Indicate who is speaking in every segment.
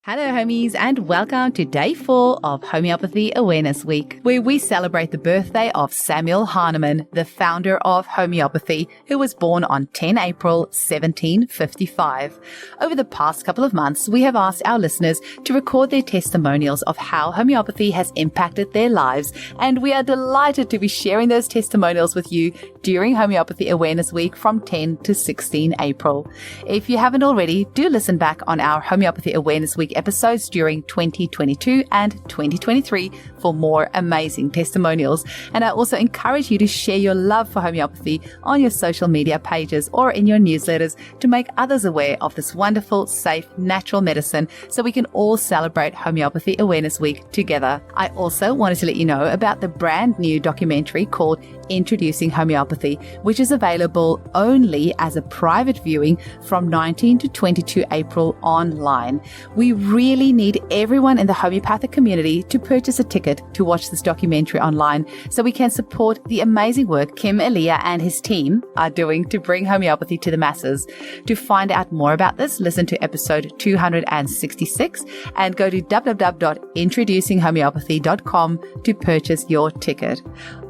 Speaker 1: Hello, homies, and welcome to day 4 of Homeopathy Awareness Week, where we celebrate the birthday of Samuel Hahnemann, the founder of homeopathy, who was born on 10 April 1755. Over the past couple of months, we have asked our listeners to record their testimonials of how homeopathy has impacted their lives, and we are delighted to be sharing those testimonials with you during Homeopathy Awareness Week from 10 to 16 April. If you haven't already, do listen back on our Homeopathy Awareness Week episodes during 2022 and 2023 for more amazing testimonials. And I also encourage you to share your love for homeopathy on your social media pages or in your newsletters to make others aware of this wonderful, safe, natural medicine so we can all celebrate Homeopathy Awareness Week together. I also wanted to let you know about the brand new documentary called Introducing Homeopathy, which is available only as a private viewing from 19 to 22 April online. We really need everyone in the homeopathic community to purchase a ticket to watch this documentary online so we can support the amazing work Kim Elia and his team are doing to bring homeopathy to the masses. To find out more about this, listen to episode 266 and go to www.introducinghomeopathy.com to purchase your ticket.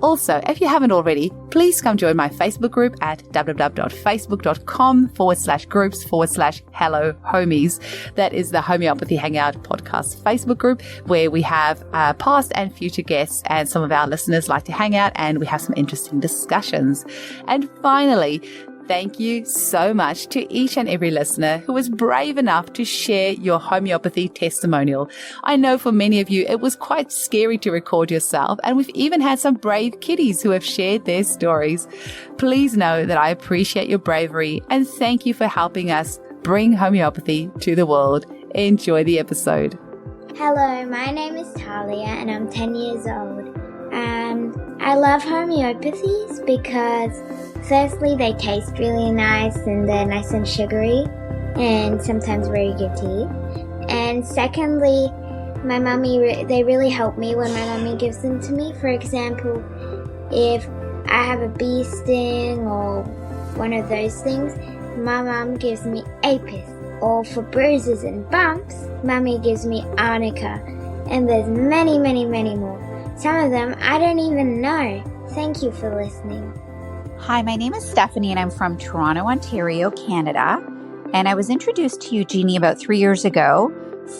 Speaker 1: Also, if you haven't already, please come join my Facebook group at www.facebook.com/groups/hello homies. That is the Homeopathy Hangout Podcast Facebook group where we have past and future guests, and some of our listeners like to hang out and we have some interesting discussions. And finally, thank you so much to each and every listener who was brave enough to share your homeopathy testimonial. I know for many of you, it was quite scary to record yourself, and we've even had some brave kiddies who have shared their stories. Please know that I appreciate your bravery and thank you for helping us bring homeopathy to the world. Enjoy the episode.
Speaker 2: Hello, my name is Talia and I'm 10 years old. I love homeopathies because firstly they taste really nice and they're nice and sugary and sometimes very good to eat. And secondly, they really help me when my mummy gives them to me. For example, if I have a bee sting or one of those things, my mum gives me Apis. Or for bruises and bumps, mummy gives me arnica. And there's many, many, many more. Some of them I don't even know. Thank you for listening.
Speaker 3: Hi, my name is Stephanie and I'm from Toronto, Ontario, Canada. And I was introduced to Eugenie about 3 years ago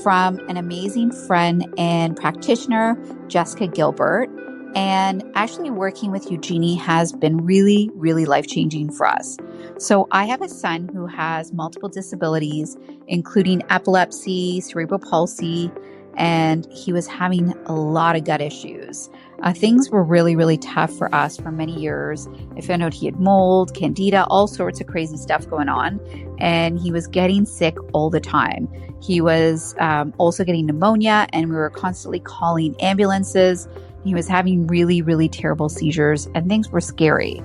Speaker 3: from an amazing friend and practitioner, Jessica Gilbert. And actually working with Eugenie has been really, really life-changing for us. So I have a son who has multiple disabilities, including epilepsy, cerebral palsy, and he was having a lot of gut issues. Things were really, really tough for us for many years. I found out he had mold, candida, all sorts of crazy stuff going on, and he was getting sick all the time. He was also getting pneumonia, and we were constantly calling ambulances. He was having really, really terrible seizures, and things were scary.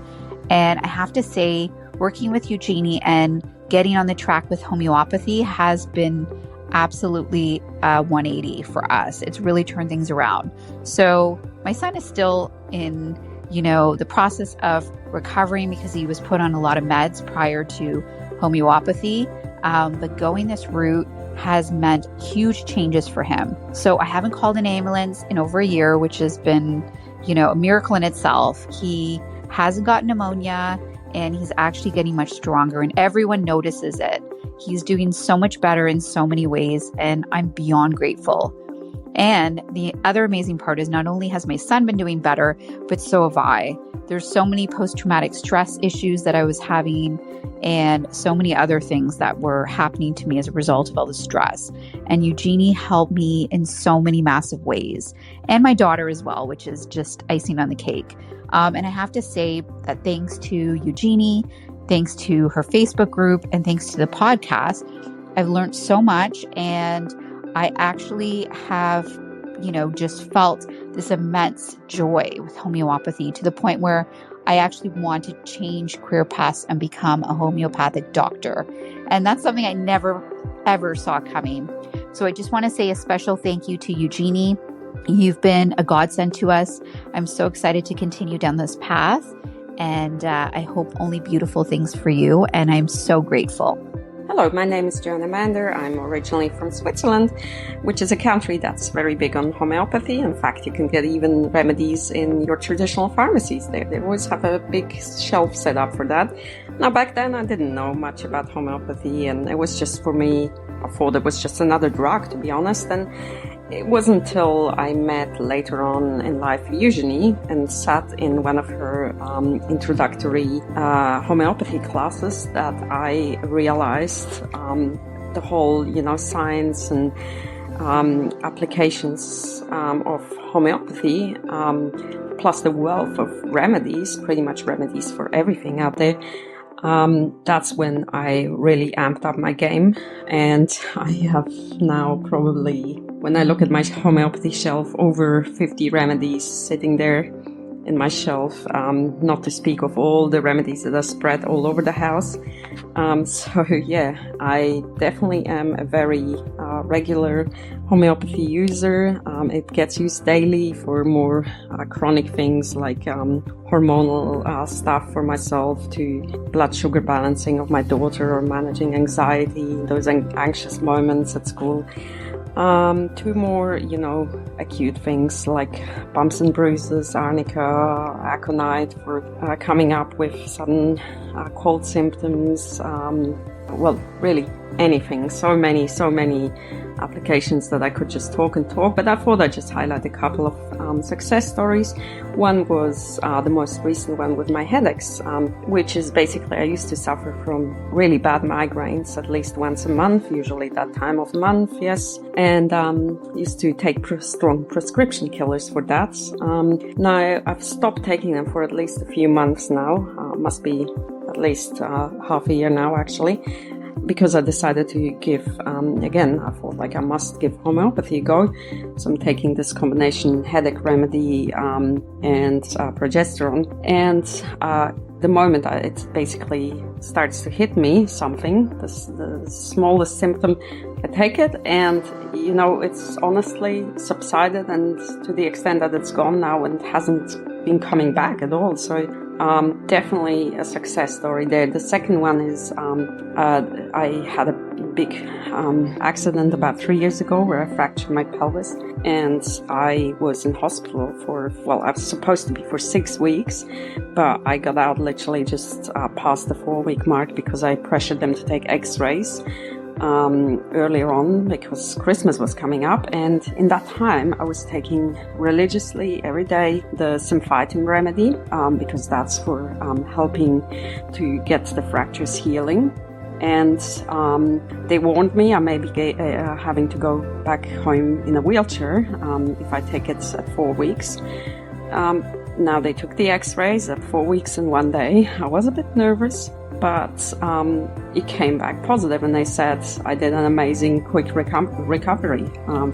Speaker 3: And I have to say, working with Eugenie and getting on the track with homeopathy has been absolutely 180 for us. It's really turned things around. So my son is still in, the process of recovering because he was put on a lot of meds prior to homeopathy. But going this route has meant huge changes for him. So I haven't called an ambulance in over a year, which has been, a miracle in itself. He hasn't got pneumonia and he's actually getting much stronger and everyone notices it. He's doing so much better in so many ways and I'm beyond grateful. And the other amazing part is not only has my son been doing better, but so have I. There's so many post-traumatic stress issues that I was having and so many other things that were happening to me as a result of all the stress. And Eugenie helped me in so many massive ways. And my daughter as well, which is just icing on the cake. And I have to say that thanks to Eugenie, thanks to her Facebook group, and thanks to the podcast, I've learned so much. And I actually have, just felt this immense joy with homeopathy to the point where I actually want to change career paths and become a homeopathic doctor. And that's something I never, ever saw coming. So I just want to say a special thank you to Eugenie. You've been a godsend to us. I'm so excited to continue down this path. And I hope only beautiful things for you. And I'm so grateful.
Speaker 4: Hello, my name is Joanna Mander. I'm originally from Switzerland, which is a country that's very big on homeopathy. In fact, you can get even remedies in your traditional pharmacies there. They always have a big shelf set up for that. Now, back then, I didn't know much about homeopathy, and it was just, for me, I thought it was just another drug, to be honest. And it wasn't until I met later on in life Eugenie and sat in one of her introductory homeopathy classes that I realized the whole, science and applications of homeopathy, plus the wealth of remedies, pretty much remedies for everything out there. That's when I really amped up my game, and I have now probably, when I look at my homeopathy shelf, over 50 remedies sitting there in my shelf, not to speak of all the remedies that are spread all over the house. So yeah, I definitely am a very regular homeopathy user. It gets used daily for more chronic things like hormonal stuff for myself, to blood sugar balancing of my daughter, or managing anxiety, those anxious moments at school. To more, acute things like bumps and bruises, arnica, aconite for coming up with sudden cold symptoms. Really anything. So many applications that I could just talk, but I thought I'd just highlight a couple of success stories. One was the most recent one with my headaches, which is basically, I used to suffer from really bad migraines at least once a month, usually that time of month, yes, and used to take strong prescription killers for that. Now I've stopped taking them for at least a few months now, must be at least half a year now actually, because I decided to give, again, I thought I must give homeopathy a go. So I'm taking this combination headache remedy and progesterone. And the moment it basically starts to hit me, something, the smallest symptom, I take it, and it's honestly subsided, and to the extent that it's gone now and hasn't been coming back at all. So definitely a success story there. The second one is I had a big accident about 3 years ago where I fractured my pelvis, and I was in hospital for, I was supposed to be for 6 weeks, but I got out literally just past the 4-week mark because I pressured them to take x-rays earlier on because Christmas was coming up, and in that time I was taking religiously every day the symphytum remedy because that's for helping to get the fractures healing. And they warned me I may be having to go back home in a wheelchair if I take it at 4 weeks. Now they took the x-rays at 4 weeks and 1 day. I was a bit nervous, but it came back positive, and they said I did an amazing quick recovery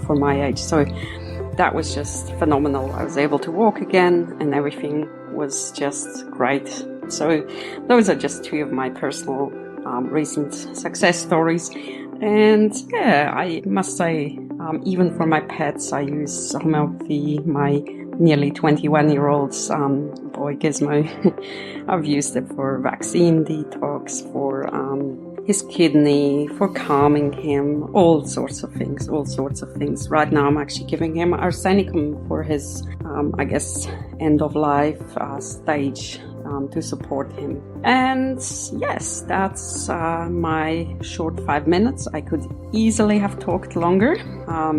Speaker 4: for my age. So that was just phenomenal. I was able to walk again, and everything was just great. So those are just two of my personal recent success stories. And yeah, I must say, even for my pets, I use homeopathy. My nearly 21-year-old boy Gizmo, I've used it for vaccine detox, for his kidney, for calming him, all sorts of things. Right now I'm actually giving him arsenicum for his, end of life stage to support him. And yes, that's my short 5 minutes. I could easily have talked longer,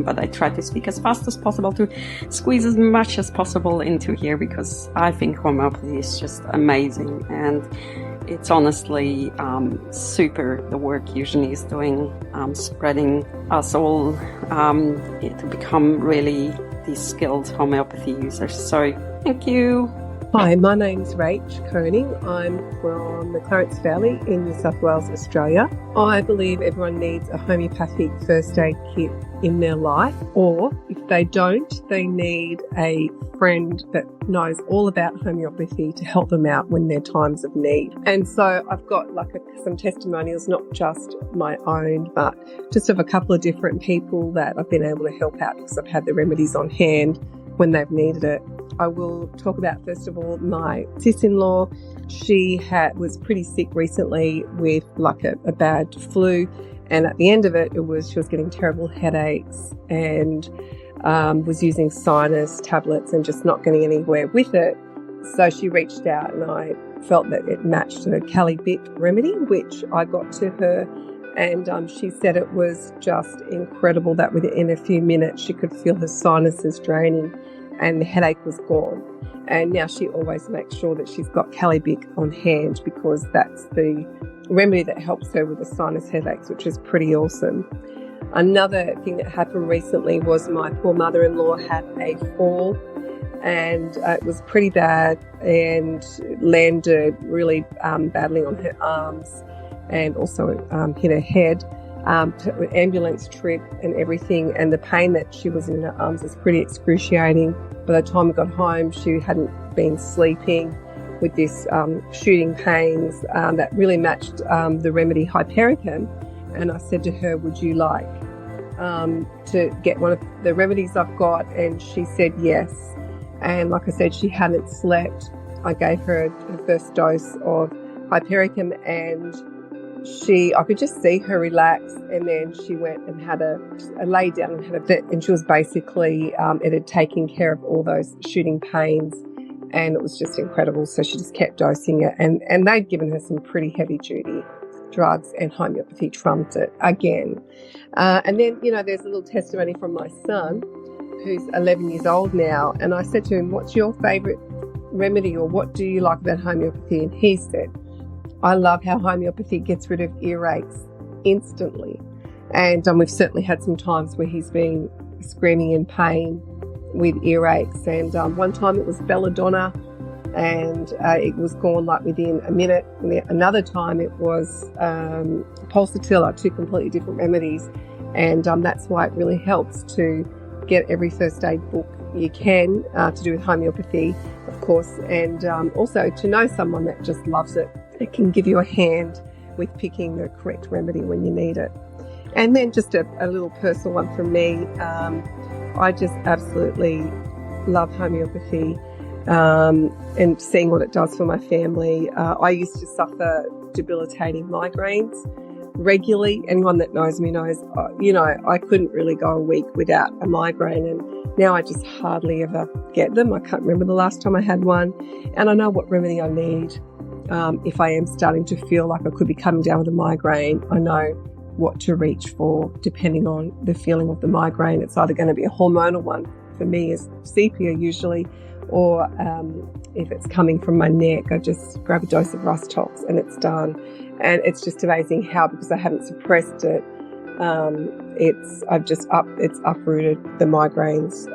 Speaker 4: but I tried to speak as fast as possible to squeeze as much as possible into here, because I think homeopathy is just amazing, and it's honestly super, the work Eugenie is doing, spreading us all to become really these skilled homeopathy users. So thank you.
Speaker 5: Hi, my name's Rach Koenig. I'm from the Clarence Valley in New South Wales, Australia. I believe everyone needs a homeopathic first aid kit in their life, or if they don't, they need a friend that knows all about homeopathy to help them out when their times of need. And so I've got some testimonials, not just my own, but just of a couple of different people that I've been able to help out because I've had the remedies on hand when they've needed it. I will talk about, first of all, my sis-in-law. She was pretty sick recently with like a bad flu. And at the end of it, she was getting terrible headaches and was using sinus tablets and just not getting anywhere with it. So she reached out and I felt that it matched her Calibic remedy, which I got to her. And she said it was just incredible that within a few minutes she could feel her sinuses draining and the headache was gone. And now she always makes sure that she's got Calibic on hand because that's the remedy that helps her with the sinus headaches, which is pretty awesome. Another thing that happened recently was my poor mother-in-law had a fall and it was pretty bad and landed really badly on her arms and also hit her head. Ambulance trip and everything, and the pain that she was in her arms was pretty excruciating. By the time we got home, she hadn't been sleeping with this shooting pains that really matched the remedy Hypericum. And I said to her, would you like to get one of the remedies I've got? And she said yes. And like I said, she hadn't slept. I gave her her first dose of Hypericum and I could just see her relax, and then she went and had a lay down and had a bit, and she was basically, it had taken care of all those shooting pains, and it was just incredible. So she just kept dosing it, and they'd given her some pretty heavy duty drugs, and homeopathy trumped it again. And then, there's a little testimony from my son, who's 11 years old now, and I said to him, what's your favourite remedy, or what do you like about homeopathy? And he said, I love how homeopathy gets rid of earaches instantly. And we've certainly had some times where he's been screaming in pain with earaches. And one time it was belladonna and it was gone like within a minute. And another time it was pulsatilla, two completely different remedies. And that's why it really helps to get every first aid book you can to do with homeopathy, of course. And also to know someone that just loves it. It can give you a hand with picking the correct remedy when you need it. And then just a little personal one from me. I just absolutely love homeopathy and seeing what it does for my family. I used to suffer debilitating migraines regularly. Anyone that knows me knows, I couldn't really go a week without a migraine, and now I just hardly ever get them. I can't remember the last time I had one, and I know what remedy I need. If I am starting to feel like I could be coming down with a migraine, I know what to reach for depending on the feeling of the migraine. It's either going to be a hormonal one, for me is sepia usually, or if it's coming from my neck, I just grab a dose of Rust Tox and it's done. And it's just amazing how, because I haven't suppressed it, it's uprooted the migraines.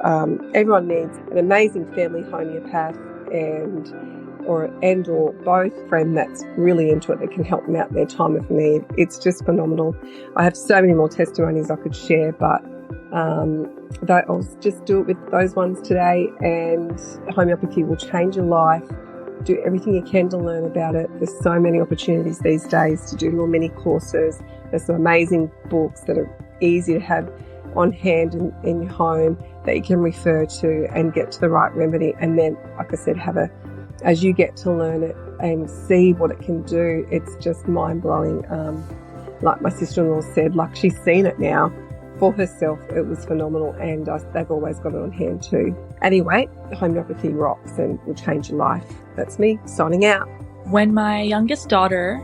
Speaker 5: Everyone needs an amazing family homeopath or both friend that's really into it that can help them out in their time of need. It's just phenomenal. I have so many more testimonies I could share, but I'll just do it with those ones today, and homeopathy will change your life. Do everything you can to learn about it. There's so many opportunities these days to do little mini courses. There's some amazing books that are easy to have on hand in your home that you can refer to and get to the right remedy. And then, like I said, as you get to learn it and see what it can do, it's just mind-blowing. Like my sister-in-law said, like she's seen it now for herself. It was phenomenal, and they've always got it on hand too. Anyway, homeopathy rocks and will change your life. That's me signing out.
Speaker 6: When my youngest daughter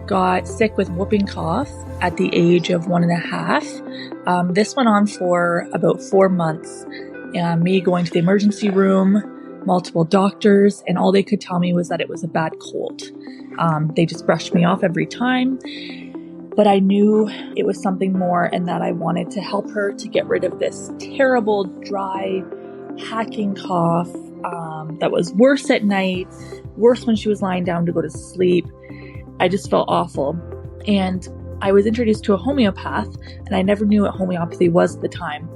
Speaker 6: got sick with whooping cough at the age of 1.5, this went on for about 4 months. Me going to the emergency room, multiple doctors, and all they could tell me was that it was a bad cold. They just brushed me off every time, but I knew it was something more, and that I wanted to help her to get rid of this terrible, dry, hacking cough that was worse at night, worse when she was lying down to go to sleep. I just felt awful. And I was introduced to a homeopath, and I never knew what homeopathy was at the time.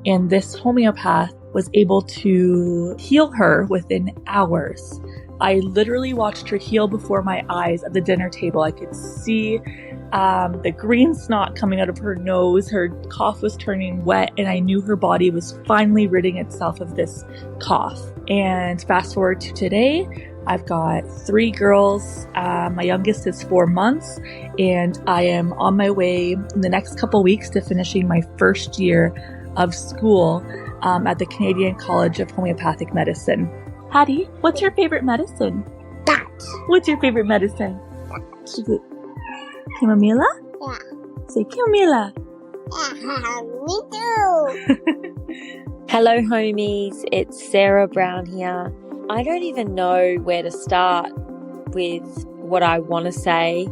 Speaker 6: And this homeopath was able to heal her within hours I literally watched her heal before my eyes at the dinner table. I could see the green snot coming out of her nose. Her cough was turning wet, and I knew her body was finally ridding itself of this cough. And fast forward to today, I've got 3 girls. My youngest is 4 months, and I am on my way in the next couple weeks to finishing my first year of school at the Canadian College of Homeopathic Medicine. Hattie, what's your favorite medicine?
Speaker 2: That.
Speaker 6: What's your favorite medicine? Is it chamomilla?
Speaker 2: Yeah.
Speaker 6: Say chamomilla.
Speaker 2: Me too.
Speaker 7: Hello homies, it's Sarah Brown here. I don't even know where to start with what I want to say,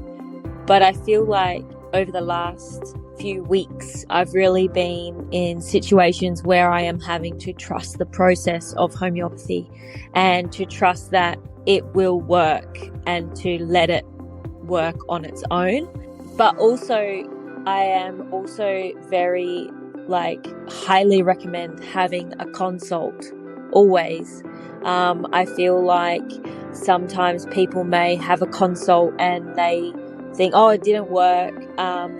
Speaker 7: but I feel like over the last few weeks, I've really been in situations where I am having to trust the process of homeopathy and to trust that it will work and to let it work on its own. But also, I am also very highly recommend having a consult always. I feel like sometimes people may have a consult and they think, oh, it didn't work,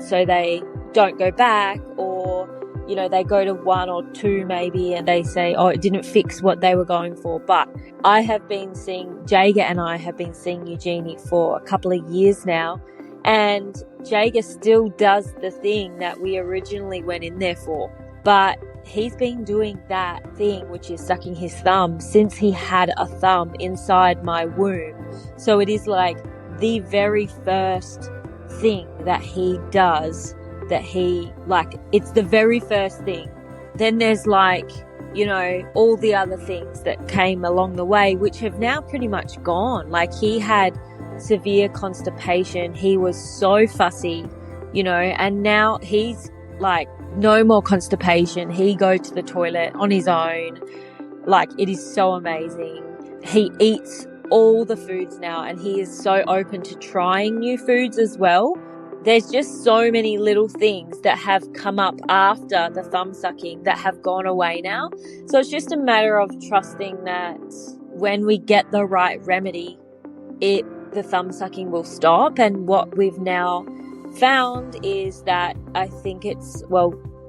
Speaker 7: so they don't go back, or they go to 1 or 2 maybe and they say, oh, it didn't fix what they were going for. But I have been seeing, Jaga and I have been seeing Eugenie for a couple of years now, and Jaga still does the thing that we originally went in there for, but he's been doing that thing, which is sucking his thumb, since he had a thumb inside my womb. So it is like the very first thing that he does, it's the very first thing. Then there's all the other things that came along the way, which have now pretty much gone. Like, he had severe constipation. He was so fussy, and now he's no more constipation. He goes to the toilet on his own. It is so amazing. He eats all the foods now, and he is so open to trying new foods as well. There's just so many little things that have come up after the thumb sucking that have gone away now. So it's just a matter of trusting that when we get the right remedy, the thumb sucking will stop. And what we've now found is that I think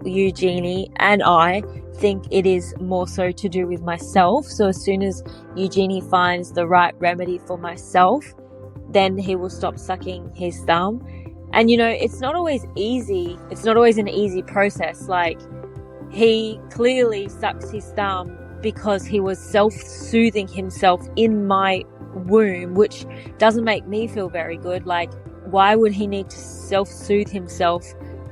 Speaker 7: Eugenie and I think it is more so to do with myself. So as soon as Eugenie finds the right remedy for myself, then he will stop sucking his thumb. And it's not always easy. It's not always an easy process. He clearly sucks his thumb because he was self-soothing himself in my womb, which doesn't make me feel very good. Why would he need to self-soothe himself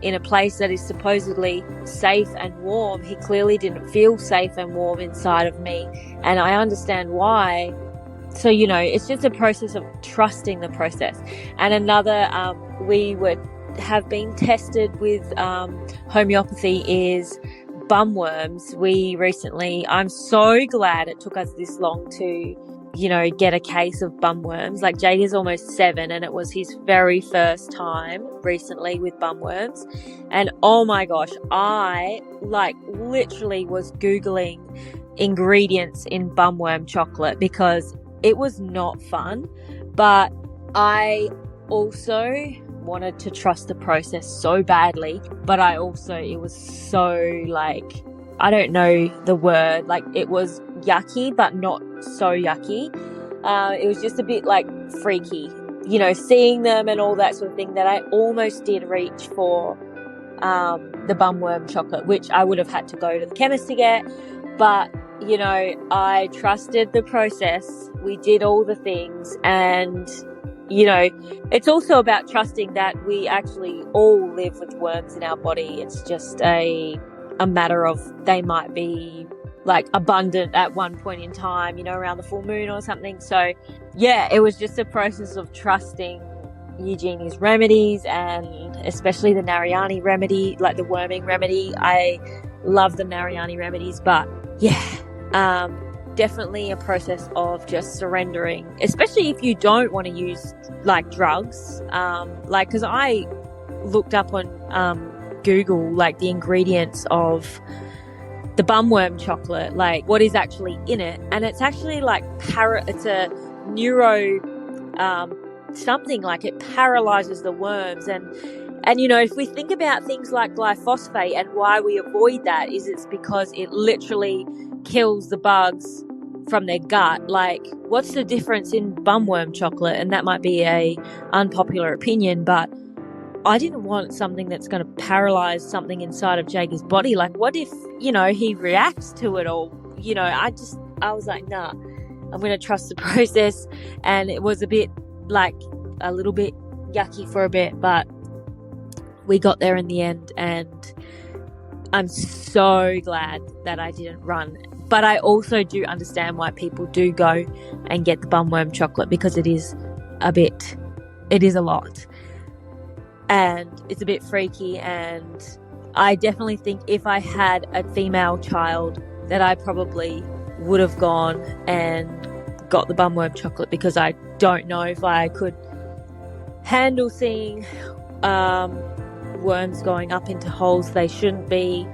Speaker 7: in a place that is supposedly safe and warm? He clearly didn't feel safe and warm inside of me, and I understand why. So, it's just a process of trusting the process. And another, we would have been tested with homeopathy is bumworms. I'm so glad it took us this long to get a case of bumworms. Jaga's almost 7, and it was his very first time recently with bumworms. And oh my gosh, I literally was Googling ingredients in bumworm chocolate because it was not fun. But I also wanted to trust the process so badly, but it was so I don't know the word, it was yucky, but not so yucky. It was just a bit freaky, seeing them and all that sort of thing, that I almost did reach for the bumworm chocolate, which I would have had to go to the chemist to get. But, I trusted the process. We did all the things, and, it's also about trusting that we actually all live with worms in our body. It's just a matter of they might be abundant at one point in time, around the full moon or something. So yeah, it was just a process of trusting Eugenie's remedies, and especially the Narayani remedy, the worming remedy. I love the Narayani remedies, but yeah, definitely a process of just surrendering, especially if you don't want to use drugs. Because I looked up on Google the ingredients of the bumworm chocolate, what is actually in it, and it's actually it's a neuro something, like it paralyzes the worms. And you know, if we think about things like glyphosate and why we avoid that, is it's because it literally kills the bugs from their gut. Like, what's the difference in bumworm chocolate? And that might be a unpopular opinion, but I didn't want something that's going to paralyze something inside of Jager's body. Like, what if, you know, he reacts to it, or, you know, I was like, nah, I'm going to trust the process. And it was a little bit yucky for a bit, but we got there in the end, and I'm so glad that I didn't run. But I also do understand why people do go and get the bumworm chocolate, because it is a lot. And it's a bit freaky, and I definitely think if I had a female child that I probably would have gone and got the bumworm chocolate, because I don't know if I could handle seeing worms going up into holes they shouldn't be.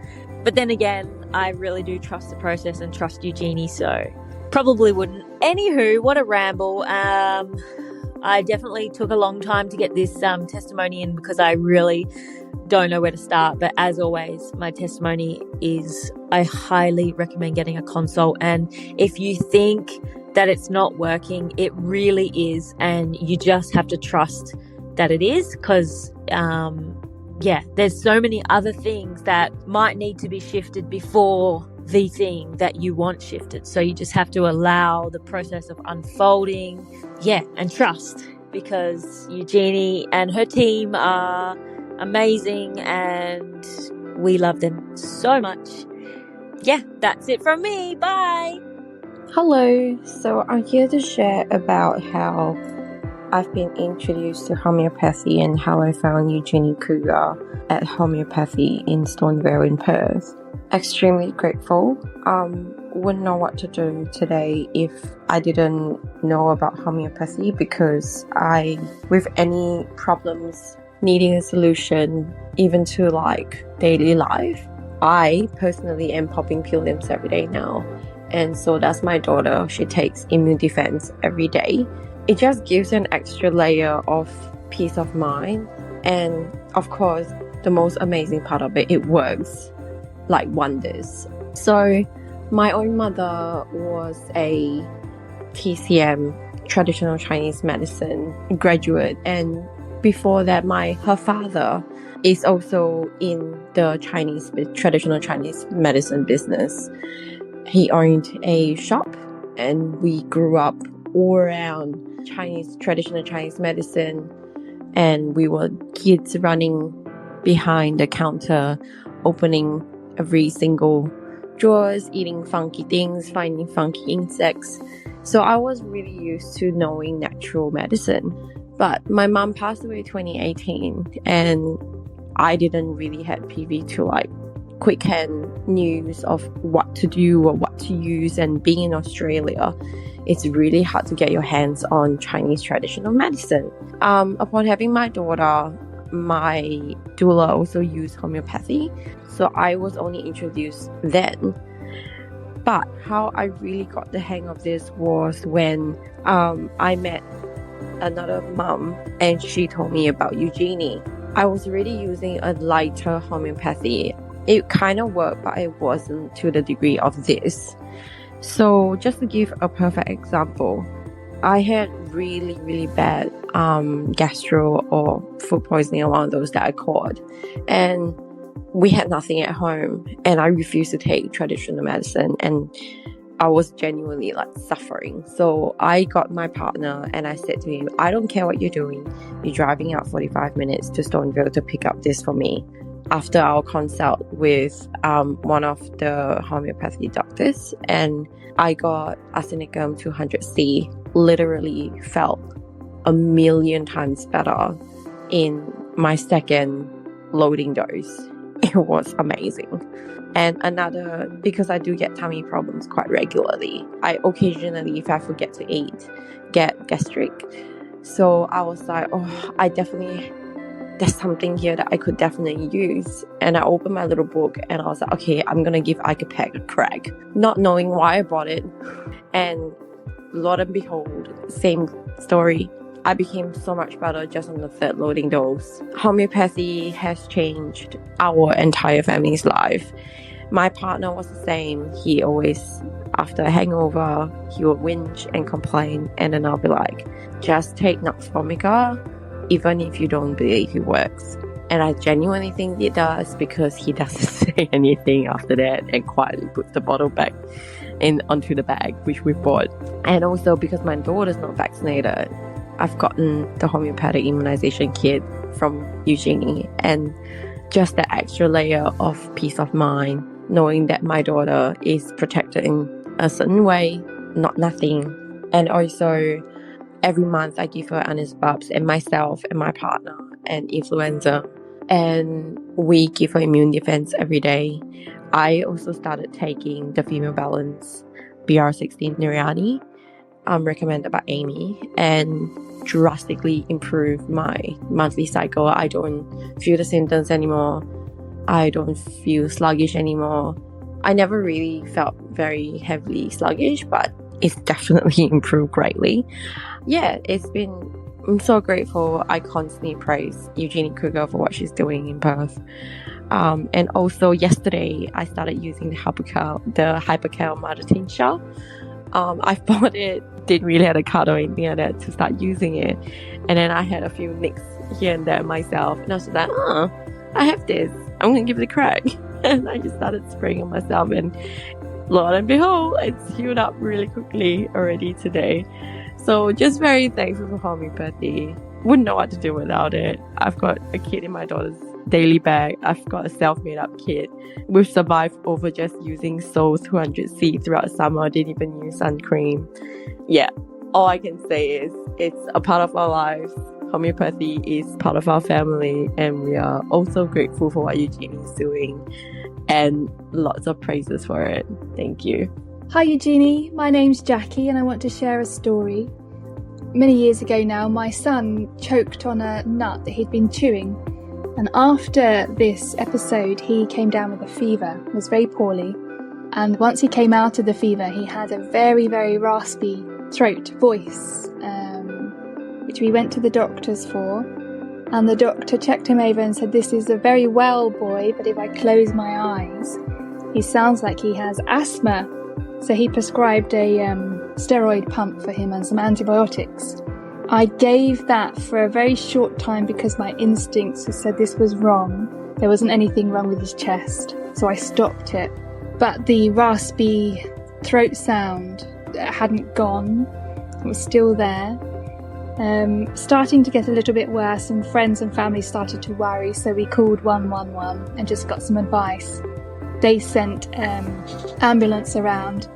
Speaker 7: But then again, I really do trust the process and trust Eugenie, so probably wouldn't. Anywho, what a ramble. I definitely took a long time to get this testimony in, because I really don't know where to start. But as always, my testimony is I highly recommend getting a consult. And if you think that it's not working, it really is. And you just have to trust that it is, because there's so many other things that might need to be shifted before the thing that you want shifted. So you just have to allow the process of unfolding, and trust, because Eugenie and her team are amazing and we love them so much. That's it from me. Bye.
Speaker 8: Hello, so I'm here to share about how I've been introduced to homeopathy and how I found Eugenie Kruger at Homeopathy in Stoneville in Perth. Extremely grateful. Wouldn't know what to do today if I didn't know about homeopathy, because with any problems needing a solution, even to like daily life, I personally am popping pills every day now. And so that's my daughter. She takes immune defense every day. It just gives an extra layer of peace of mind. And of course, the most amazing part of it, it works like wonders. So my own mother was a TCM, traditional Chinese medicine graduate. And before that, her father is also in the traditional Chinese medicine business. He owned a shop, and we grew up all around traditional Chinese medicine, and we were kids running behind the counter, opening every single drawers, eating funky things, finding funky insects. So I was really used to knowing natural medicine. But my mom passed away in 2018, and I didn't really have PV to like quick hand news of what to do or what to use. And being in Australia, it's really hard to get your hands on Chinese traditional medicine. Upon having my daughter, my doula also used homeopathy, so I was only introduced then. But how I really got the hang of this was when I met another mom, and she told me about Eugenie. I was really using a lighter homeopathy. It kind of worked, but it wasn't to the degree of this. So just to give a perfect example, I had really, really bad gastro or food poisoning, one of those that I caught. And we had nothing at home, and I refused to take traditional medicine, and I was genuinely like suffering. So I got my partner and I said to him, I don't care what you're doing. You're driving out 45 minutes to Stoneville to pick up this for me. After our consult with one of the homeopathy doctors, and I got arsenicum 200C, literally felt 1,000,000 times better in my second loading dose. It was amazing. And another, because I do get tummy problems quite regularly, I occasionally, if I forget to eat, get gastric. So I was like, there's something here that I could definitely use. And I opened my little book and I was like, okay, I'm going to give Icapeg a crack, not knowing why I bought it. And lo and behold, same story. I became so much better just on the third loading dose. Homeopathy has changed our entire family's life. My partner was the same. He always, after a hangover, he would whinge and complain, and then I'll be like, just take Nux Vomica, even if you don't believe it works. And I genuinely think it does, because he doesn't say anything after that and quietly puts the bottle back onto the bag, which we bought. And also because my daughter's not vaccinated, I've gotten the homeopathic immunization kit from Eugenie, and just the extra layer of peace of mind, knowing that my daughter is protected in a certain way, not nothing. And also, every month I give her antisbubs, and myself and my partner, and influenza, and we give her immune defense every day. I also started taking the Female Balance BR16 Nirani, recommended by Amy, and drastically improved my monthly cycle. I don't feel the symptoms anymore. I don't feel sluggish anymore. I never really felt very heavily sluggish, but it's definitely improved greatly. Yeah, I'm so grateful. I constantly praise Eugenie Kruger for what she's doing in Perth. And also yesterday, I started using the Hypercal Mother Tincture. I bought it, didn't really have a card or anything like that to start using it. And then I had a few nicks here and there myself. And I was like, I have this. I'm going to give it a crack. And I just started spraying on myself. And lo and behold, it's healed up really quickly already today. So just very thankful for homeopathy. Wouldn't know what to do without it. I've got a kit in my daughter's daily bag. I've got a self-made up kit. We've survived over just using Sol 200C throughout summer. Didn't even use sun cream. Yeah, all I can say is it's a part of our lives. Homeopathy is part of our family, and we are also grateful for what Eugenie is doing, and lots of praises for it. Thank you.
Speaker 9: Hi Eugenie, my name's Jackie, and I want to share a story. Many years ago now, my son choked on a nut that he'd been chewing, and after this episode he came down with a fever, was very poorly, and once he came out of the fever he had a very, very raspy voice, which we went to the doctors for, and the doctor checked him over and said, this is a very well boy, but if I close my eyes he sounds like he has asthma. So he prescribed a steroid pump for him and some antibiotics. I gave that for a very short time because my instincts had said this was wrong. There wasn't anything wrong with his chest, so I stopped it. But the raspy throat sound hadn't gone. It was still there. Starting to get a little bit worse, and friends and family started to worry, so we called 111 and just got some advice. They sent ambulance around,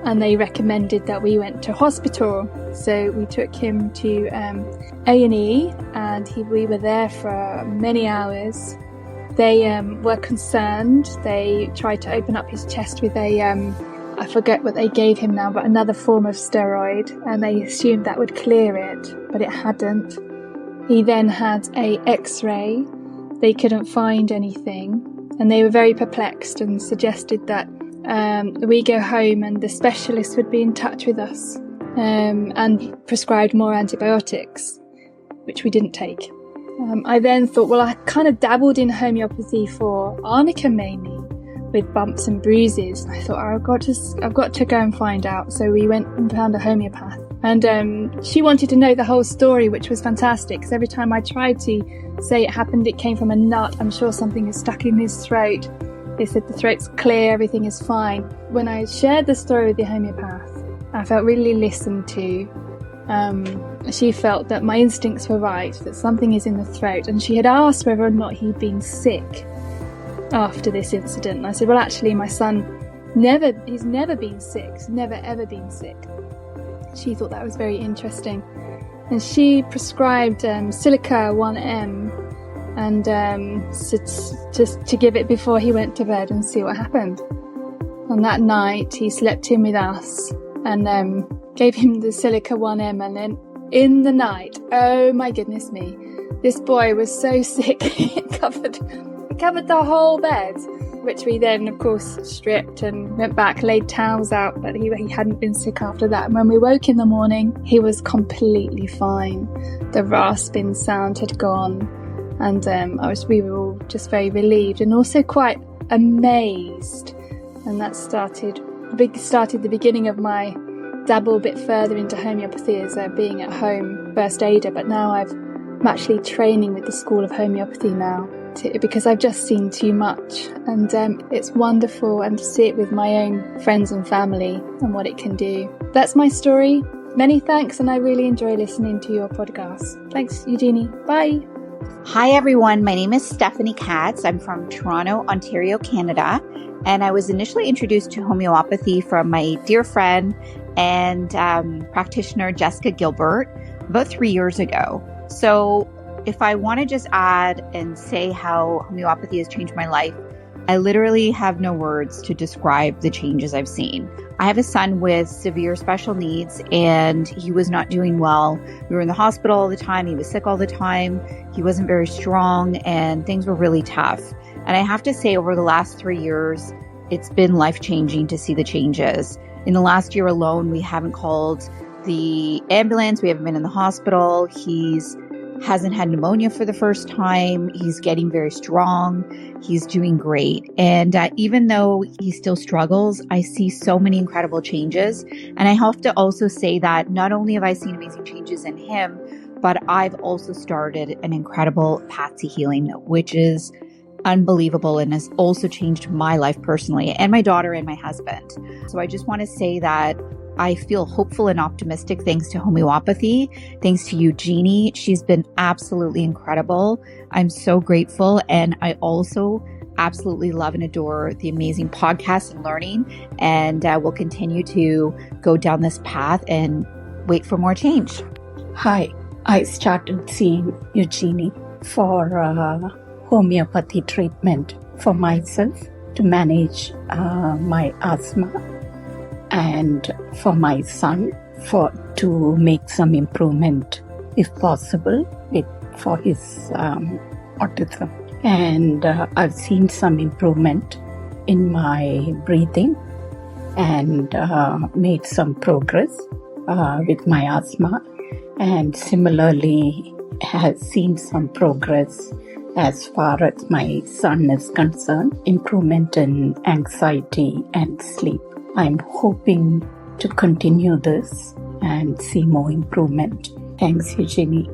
Speaker 9: and they recommended that we went to hospital. So we took him to A&E, and we were there for many hours. They were concerned. They tried to open up his chest with I forget what they gave him now, but another form of steroid, and they assumed that would clear it, but it hadn't. He then had a X-ray. They couldn't find anything, and they were very perplexed and suggested that we go home and the specialist would be in touch with us, and prescribed more antibiotics, which we didn't take. I then thought, well, I kind of dabbled in homeopathy for arnica mainly, with bumps and bruises. I thought, I've got to go and find out. So we went and found a homeopath, and she wanted to know the whole story, which was fantastic, because every time I tried to say it came from a nut, I'm sure something is stuck in his throat. They said the throat's clear, everything is fine. When I shared the story with the homeopath, I felt really listened to. She felt that my instincts were right, that something is in the throat, and she had asked whether or not he'd been sick after this incident. And I said, well, actually, my son he's never been sick. He's never ever been sick. She thought that was very interesting, and she prescribed Silica 1M, and just to give it before he went to bed and see what happened. On that night, he slept in with us, and gave him the Silica 1M, and then in the night, oh my goodness me, this boy was so sick, it covered the whole bed. which we then, of course, stripped and went back, laid towels out, but he hadn't been sick after that. And when we woke in the morning, he was completely fine. The rasping sound had gone, and we were all just very relieved and also quite amazed. And that started the beginning of my dabble a bit further into homeopathy as being at home first aider, but now I'm actually training with the School of Homeopathy now because I've just seen too much, and it's wonderful and to see it with my own friends and family and what it can do. That's my story. Many thanks, and I really enjoy listening to your podcast. Thanks, Eugenie. Bye.
Speaker 3: Hi, everyone. My name is Stephanie Katz. I'm from Toronto, Ontario, Canada. And I was initially introduced to homeopathy from my dear friend and practitioner, Jessica Gilbert, about 3 years ago. So if I want to just add and say how homeopathy has changed my life, I literally have no words to describe the changes I've seen. I have a son with severe special needs, and he was not doing well. We were in the hospital all the time. He was sick all the time. He wasn't very strong, and things were really tough. And I have to say, over the last 3 years, it's been life-changing to see the changes. In the last year alone, we haven't called the ambulance. We haven't been in the hospital. He's hasn't had pneumonia for the first time. He's getting very strong. He's doing great. And even though he still struggles, I see so many incredible changes. And I have to also say that not only have I seen amazing changes in him, but I've also started an incredible path to healing, which is unbelievable and has also changed my life personally and my daughter and my husband. So I just want to say that I feel hopeful and optimistic thanks to homeopathy, thanks to Eugenie. She's been absolutely incredible. I'm so grateful. And I also absolutely love and adore the amazing podcast and learning. And we'll continue to go down this path and wait for more change.
Speaker 10: Hi, I started seeing Eugenie for homeopathy treatment for myself to manage my asthma, and for my son to make some improvement, if possible, for his autism. And I've seen some improvement in my breathing and made some progress with my asthma, and similarly has seen some progress as far as my son is concerned, improvement in anxiety and sleep. I'm hoping to continue this and see more improvement. Thanks, Eugenie.